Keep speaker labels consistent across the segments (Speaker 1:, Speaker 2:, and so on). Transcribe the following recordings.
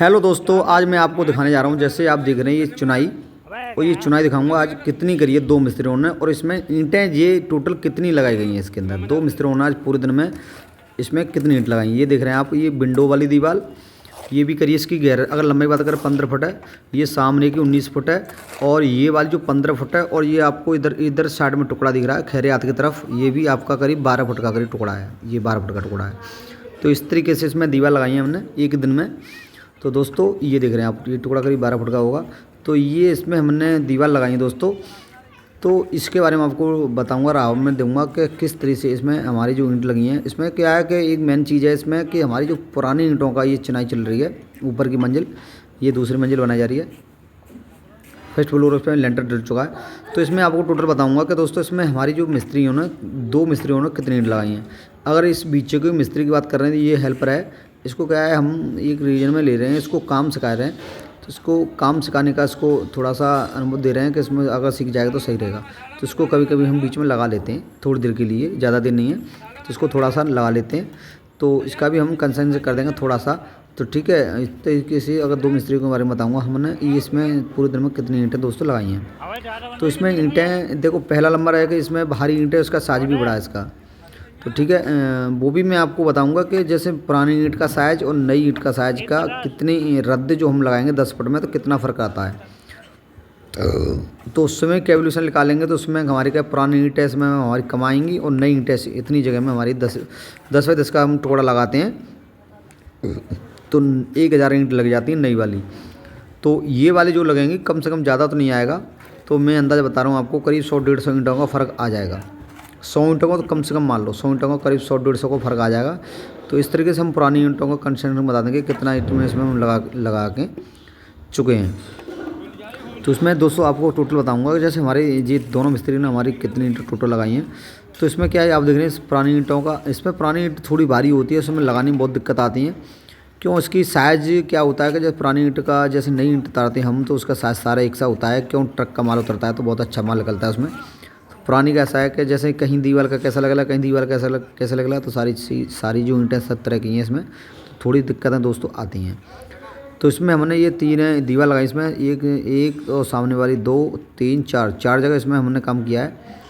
Speaker 1: Hello दोस्तों, आज मैं आपको दिखाने जा रहा हूँ। जैसे आप देख रहे हैं ये चुनाई, और ये चुनाई दिखाऊंगा आज कितनी करी है दो मिस्त्रियों ने, और इसमें ईंटें ये टोटल कितनी लगाई गई हैं इसके अंदर। दो मिस्त्रियों ने आज पूरे दिन में इसमें कितनी ईंट लगाई। ये देख रहे हैं आप, ये विंडो वाली दीवार ये भी करिए। इसकी गहराई अगर लंबाई बात करें 15 फुट है, ये सामने की 19 फुट है, और ये वाली जो 15 फुट है, और ये आपको इधर इधर साइड में टुकड़ा दिख रहा है खैरियात की तरफ, ये भी आपका करीब 12 फुट का करीब टुकड़ा है। ये 12 फुट का टुकड़ा है। तो इस तरीके से इसमें दीवार लगाई है हमने एक दिन में। तो दोस्तों ये देख रहे हैं आप, ये टुकड़ा करीब 12 फुट का होगा। तो ये इसमें हमने दीवार लगाई है दोस्तों। तो इसके बारे में आपको बताऊंगा, राव में दूंगा कि किस तरीके से इसमें हमारी जो ईंट लगी हैं। इसमें क्या है कि एक मेन चीज़ है इसमें कि हमारी जो पुरानी ईंटों का ये चिनाई चल रही है, ऊपर की मंजिल, ये दूसरी मंजिल बनाई जा रही है। फर्स्ट फ्लोर उस पर लेंटर डल चुका है। तो इसमें आपको टोटल बताऊंगा कि दोस्तों इसमें हमारी जो मिस्त्रियों ने, दो मिस्त्रियों ने कितनी ईंट लगाई हैं। अगर इस बीच के मिस्त्री की बात कर रहे हैं तो ये हेल्पर है। इसको क्या है, हम एक रीजन में ले रहे हैं, इसको काम सिखा रहे हैं। तो इसको काम सिखाने का इसको थोड़ा सा अनुभव दे रहे हैं कि इसमें अगर सीख जाएगा तो सही रहेगा। तो इसको कभी कभी हम बीच में लगा लेते हैं थोड़ी देर के लिए, ज़्यादा देर नहीं है, तो इसको थोड़ा सा लगा लेते हैं। तो इसका भी हम कंसर्न से कर देंगे थोड़ा सा। तो ठीक है, इस तरीके से अगर दो मिस्त्री के बारे में बताऊंगा हमने ये इसमें पूरे दिन में कितनी ईंटें दोस्तों लगाई हैं। तो इसमें ईंटें देखो, पहला नंबर है कि इसमें भारी ईंटें, उसका साइज भी बड़ा है इसका। तो ठीक है, वो भी मैं आपको बताऊंगा कि जैसे पुरानी ईंट का साइज और नई ईंट का साइज का कितनी रद्द जो हम लगाएंगे 10 फुट में, तो कितना फ़र्क आता है। तो उसमें कैलकुलेशन निकालेंगे तो उसमें हमारी क्या पुरानी ईंटें इसमें हमारी कमाएंगी, और नई ईंटें इतनी जगह में हमारी 10 बाई 10 का हम टुकड़ा लगाते हैं तो 1000 ईंट लग जाती है नई वाली। तो ये वाली जो लगेंगी कम से कम ज़्यादा तो नहीं आएगा, तो मैं अंदाज़ा बता रहा हूँ आपको, करीब 100-150 ईंटों का फ़र्क आ जाएगा। 100 ईंटों का तो कम से कम मान लो, 100 ईंटों का करीब 100-150 का फ़र्क आ जाएगा। तो इस तरीके से हम पुरानी ईंटों का कंसेंट्रेशन बता देंगे कितना ईंट में इसमें हम लगा के चुके हैं। तो इसमें दोस्तों आपको टोटल बताऊंगा कि जैसे हमारे ये दोनों मिस्त्री ने हमारी कितनी ईंट टोटल लगाई हैं। तो इसमें क्या है, आप देख रहे हैं पुरानी ईंटों का, इसमें पुरानी ईंट थोड़ी भारी होती है, उसमें लगाने में बहुत दिक्कत आती है। क्यों, इसकी साइज़ क्या होता है कि जैसे पुरानी ईंट का जैसे नई ईंट उतारते हैं हम, तो उसका साइज़ सारा एक सा होता है। क्यों, ट्रक का माल उतरता है तो बहुत अच्छा माल निकलता है उसमें। पुरानी का ऐसा है कि जैसे कहीं दीवार का कैसा लगेगा, कहीं दीवार का कैसा लगेगा, तो सारी जो ईंटें सब तरह की हैं इसमें, तो थोड़ी दिक्कतें दोस्तों आती हैं। तो इसमें हमने ये 3 दीवार लगाई, इसमें एक और सामने वाली 2, 3, 4 जगह इसमें हमने काम किया है।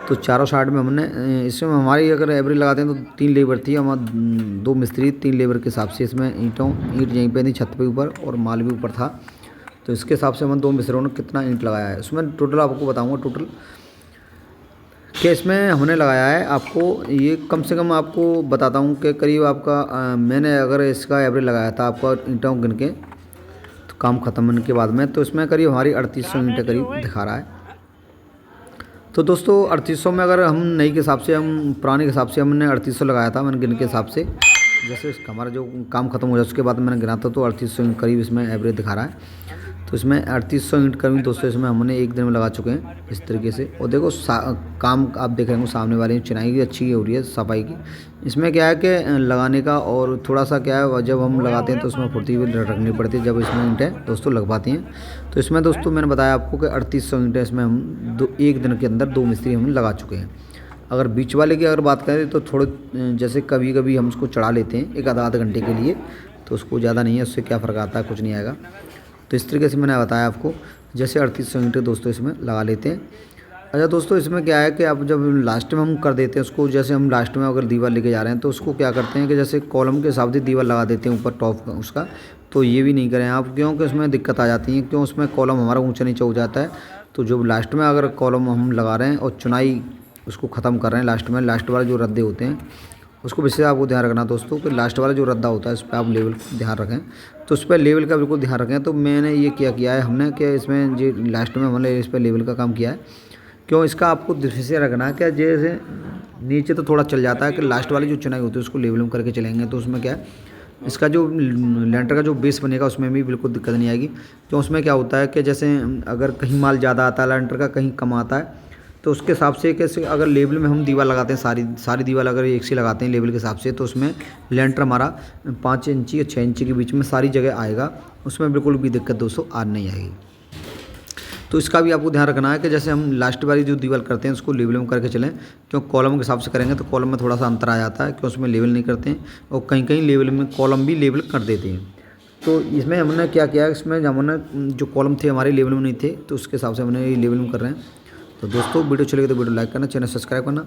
Speaker 1: तो चारों साइड में हमने इसमें हमारी अगर एवरेज लगाते हैं तो 3 लेबर थी हमारा, 2 मिस्त्री 3 लेबर के हिसाब से इसमें ईंट यहीं पे थी छत पे ऊपर, और माल भी ऊपर था। तो इसके हिसाब से हम 2 मिस्त्रियों ने कितना ईंट लगाया है उसमें टोटल आपको बताऊँगा। टोटल कि इसमें हमने लगाया है, आपको ये कम से कम आपको बताता हूँ कि करीब आपका मैंने अगर इसका एवरेज लगाया था आपका ईंटों गिन के, तो काम ख़त्म होने के बाद में, तो इसमें करीब हमारी 3800 ईंटें करीब दिखा रहा है। तो दोस्तों 3800 में अगर हम नई के हिसाब से, हम पुराने के हिसाब से हमने 3800 लगाया था मैंने गिन के हिसाब से। जैसे हमारा जो काम ख़त्म हो जाए उसके बाद मैंने गिना था, तो 3800 ईंट करीब इसमें एवरेज दिखा रहा है। तो इसमें 3800 ईंट करीब दोस्तों इसमें हमने एक दिन में लगा चुके हैं इस तरीके से। और देखो काम आप देख रहे हो सामने वाले चिनाई की अच्छी हो रही है, सफाई की। इसमें क्या है कि लगाने का और थोड़ा सा क्या है, जब हम लगाते हैं तो उसमें फुर्ती भी रखनी पड़ती है जब इसमें ईंटें दोस्तों लग पाती हैं। तो इसमें दोस्तों मैंने बताया आपको कि 3800 ईंटें इसमें हम एक दिन के अंदर 2 मिस्त्री हम लगा चुके हैं। अगर बीच वाले की अगर बात करें तो थोड़े जैसे कभी कभी हम उसको चढ़ा लेते हैं एक आधा घंटे के लिए, तो उसको ज़्यादा नहीं है, उससे क्या फ़र्क आता है, कुछ नहीं आएगा। तो इस तरीके से मैंने बताया आपको, जैसे 3800 ईंटें दोस्तों इसमें लगा लेते हैं। अच्छा दोस्तों, इसमें क्या है कि अब जब लास्ट में हम कर देते हैं उसको, जैसे हम लास्ट में अगर दीवार लेके जा रहे हैं तो उसको क्या करते हैं कि जैसे कॉलम के हिसाब से दीवार लगा देते हैं ऊपर टॉप उसका। तो ये भी नहीं करें आप, क्योंकि उसमें दिक्कत आ जाती है। क्यों, उसमें कॉलम हमारा ऊँचा नीचे हो जाता है। तो जो लास्ट में अगर कॉलम हम लगा रहे हैं और चुनाई उसको ख़त्म कर रहे हैं लास्ट में, लास्ट वाले जो रद्दे होते हैं उसको विशेष आपको ध्यान रखना दोस्तों कि लास्ट वाला जो रद्दा होता है उस पर आप लेवल ध्यान रखें। तो उस पर लेवल का बिल्कुल ध्यान रखें। तो मैंने ये क्या किया है हमने, कि इसमें जो लास्ट में हमने इस पर लेवल का काम किया है। क्यों, इसका आपको दृष्टि से रखना है कि जैसे नीचे तो थोड़ा चल जाता है कि लास्ट वाली जो चुनाई होती है उसको लेवल में करके चलेंगे, तो उसमें क्या है, इसका जो लेंटर का जो बेस बनेगा उसमें भी बिल्कुल दिक्कत नहीं आएगी। तो उसमें क्या होता है कि जैसे अगर कहीं माल ज़्यादा आता है लेंटर का, कहीं कम आता है, तो उसके हिसाब से कैसे अगर लेवल में हम दीवार लगाते हैं, सारी दीवार अगर एक से लगाते हैं लेवल के हिसाब से, तो उसमें लेंटर हमारा 5 इंची या 6 इंची के बीच में सारी जगह आएगा। उसमें बिल्कुल भी दिक्कत दोस्तों आ नहीं आएगी। तो इसका भी आपको ध्यान रखना है कि जैसे हम लास्ट वाली जो दीवार करते हैं उसको लेवल में करके चलें। क्यों, कॉलम के हिसाब से करेंगे तो कॉलम में थोड़ा सा अंतर आ जाता है, क्यों उसमें लेवल नहीं करते हैं, और कहीं कहीं लेवल में कॉलम भी लेवल कर देते हैं। तो इसमें हमने क्या किया, इसमें हमने जो कॉलम थे हमारे लेवल में नहीं थे, तो उसके हिसाब से हमने ये लेवल में कर रहे हैं। तो दोस्तों वीडियो चलेगी तो वीडियो लाइक करना, चैनल सब्सक्राइब करना।